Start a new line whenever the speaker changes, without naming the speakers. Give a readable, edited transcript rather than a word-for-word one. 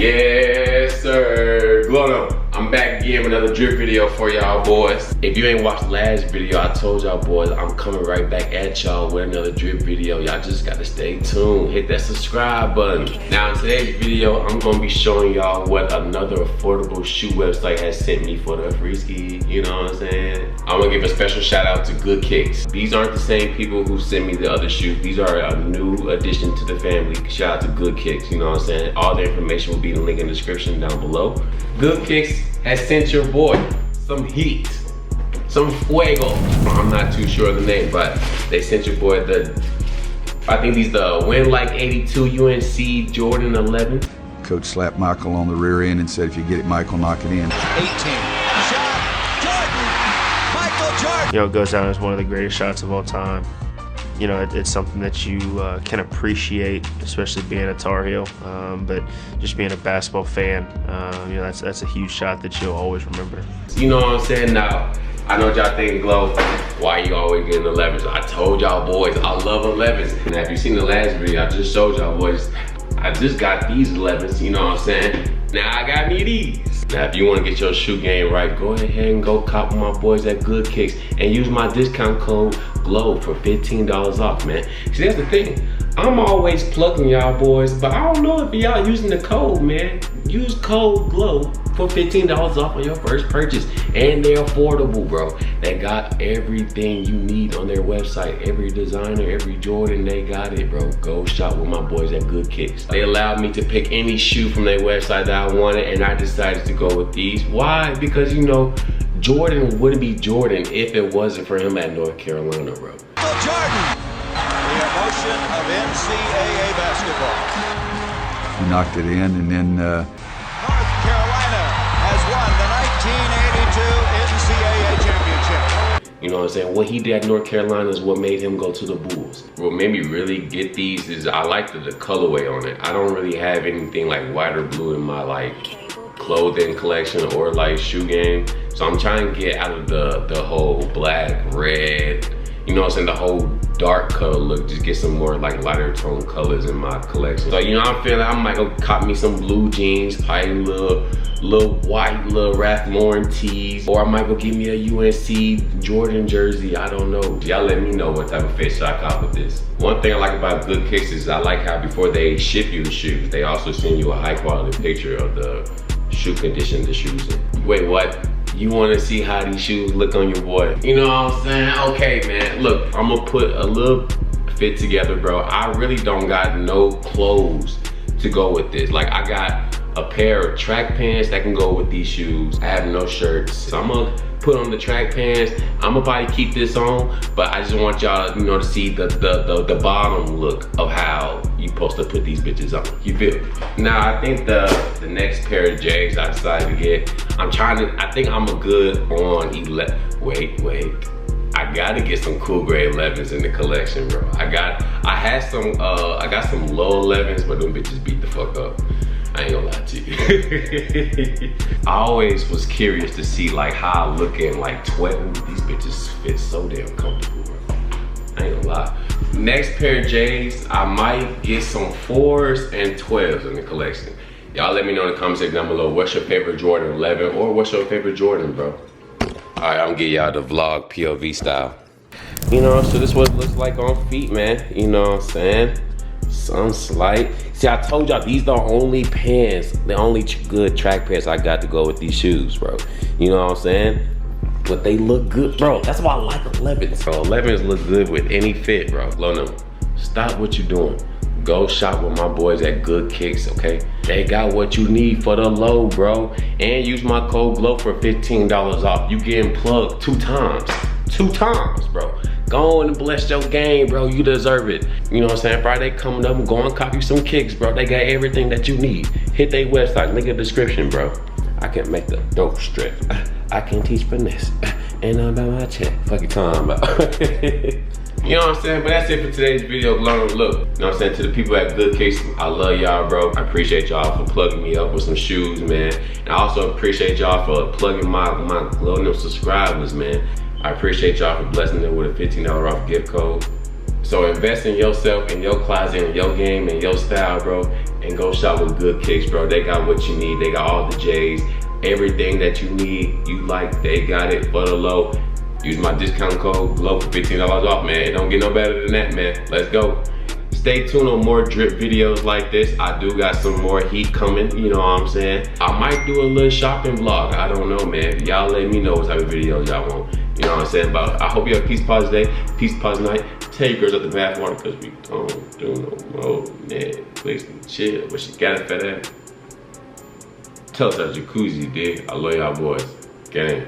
Yes, sir. Glow up. I'm back again with another drip video for y'all boys. If you ain't watched the last video, I told y'all boys I'm coming right back at y'all with another drip video. Y'all just gotta stay tuned. Hit that subscribe button. Now in today's video, I'm gonna be showing y'all what another affordable shoe website has sent me for the free ski. You know what I'm saying? I'm gonna give a special shout out to GoodKicks. These aren't the same people who sent me the other shoes. These are a new addition to the family. Shout out to GoodKicks. You know what I'm saying? All the information will be in the link in the description down below. GoodKicks has sent your boy some heat, some fuego. I'm not too sure of the name, but they sent your boy I think these the Win Like 82 UNC Jordan 11.
Coach slapped Michael on the rear end and said, if you get it, Michael, knock it in.
18. Shot. Jordan. Michael Jordan.
You know, it goes down as one of the greatest shots of all time. You know, it's something that you can appreciate, especially being a Tar Heel, but just being a basketball fan, you know, that's a huge shot that you'll always remember.
You know what I'm saying? Now, I know y'all think, Glow, why you always getting 11s? I told y'all boys, I love 11s. Now, if you seen the last video, I just showed y'all boys, I just got these 11s, you know what I'm saying? Now I got me these. Now, if you want to get your shoe game right, go ahead and go cop with my boys at GoodKicks and use my discount code GLOW for $15 off, man. See, that's the thing. I'm always plugging y'all boys, but I don't know if y'all using the code, man. Use code GLOW for $15 off on your first purchase. And they're affordable, bro. They got everything you need on their website. Every designer, every Jordan, they got it, bro. Go shop with my boys at GoodKicks. They allowed me to pick any shoe from their website that I wanted, and I decided to go with these. Why? Because, you know, Jordan wouldn't be Jordan if it wasn't for him at North Carolina, bro.
Jordan. The emotion of NCAA basketball.
He knocked it in, and then
North Carolina has won the 1982 NCAA championship.
You know what I'm saying? What he did at North Carolina is what made him go to the Bulls. What made me really get these is I like the colorway on it. I don't really have anything like white or blue in my like clothing collection or like shoe game. So I'm trying to get out of the whole black, red, you know what I'm saying, the whole dark color look, just get some more like lighter tone colors in my collection. So, you know, I'm feeling I might go cop me some blue jeans, probably little white, little Ralph Lauren tees, or I might go get me a UNC Jordan jersey, I don't know. Y'all let me know what type of fit should I cop with this. One thing I like about GoodKicks is I like how before they ship you the shoes, they also send you a high quality picture of the shoe condition the shoes in. Wait, what? You want to see how these shoes look on your boy? You know what I'm saying? Okay, man. Look, I'm gonna put a little fit together, bro. I really don't got no clothes to go with this. Like, I got a pair of track pants that can go with these shoes. I have no shirts. So I'm gonna put on the track pants. I'm gonna probably keep this on, but I just want y'all, you know, to see the bottom look of how you supposed to put these bitches on. You feel me? Now, I think the next pair of J's I decided to get, I think I'm a good on 11. Wait. I gotta get some cool gray 11s in the collection, bro. I got some low 11s, but them bitches beat the fuck up. I ain't gonna lie to you. I always was curious to see like how I look in like 12. These bitches fit so damn comfortable, bro. I ain't gonna lie. Next pair of J's, I might get some 4s and 12s in the collection. Y'all let me know in the comment section down below, what's your favorite Jordan 11 or what's your favorite Jordan, bro? All right, I'm gonna get y'all the vlog POV style. You know, so this is what it looks like on feet, man. You know what I'm saying? Some slight. See, I told y'all these are the only pants, the only good track pants I got to go with these shoes, bro. You know what I'm saying? But they look good, bro. That's why I like 11s. Bro, 11s look good with any fit, bro. Lono, stop what you're doing. Go shop with my boys at GoodKicks, okay? They got what you need for the low, bro. And use my code GLOW for $15 off. You getting plugged 2 times. 2 times, bro. Go on and bless your game, bro. You deserve it. You know what I'm saying? Friday coming up, go and copy some kicks, bro. They got everything that you need. Hit their website, link in the description, bro. I can make the dope strip. I can teach finesse. And I'm about my check. Fuck you talking about. You know what I'm saying? But that's it for today's video. Glow. Look, you know what I'm saying? To the people at GoodKicks, I love y'all, bro. I appreciate y'all for plugging me up with some shoes, man. And I also appreciate y'all for plugging my Glow subscribers, man. I appreciate y'all for blessing them with a $15 off gift code. So invest in yourself, in your closet, in your game, in your style, bro. and go shop with GoodKicks, bro. They got what you need. They got all the J's. Everything that you need, you like, they got it for the low. Use my discount code GLOW for $15 off, man. It don't get no better than that, man. Let's go. Stay tuned on more drip videos like this. I do got some more heat coming, you know what I'm saying? I might do a little shopping vlog. I don't know, man. Y'all let me know what type of videos y'all want. You know what I'm saying? But I hope you have a peace, pause day, peace, pause night. Tell your girls at the bathwater because we don't do no more Netflix and chill. But she got it for that. Tell us that jacuzzi, dude. I love y'all boys. Gang.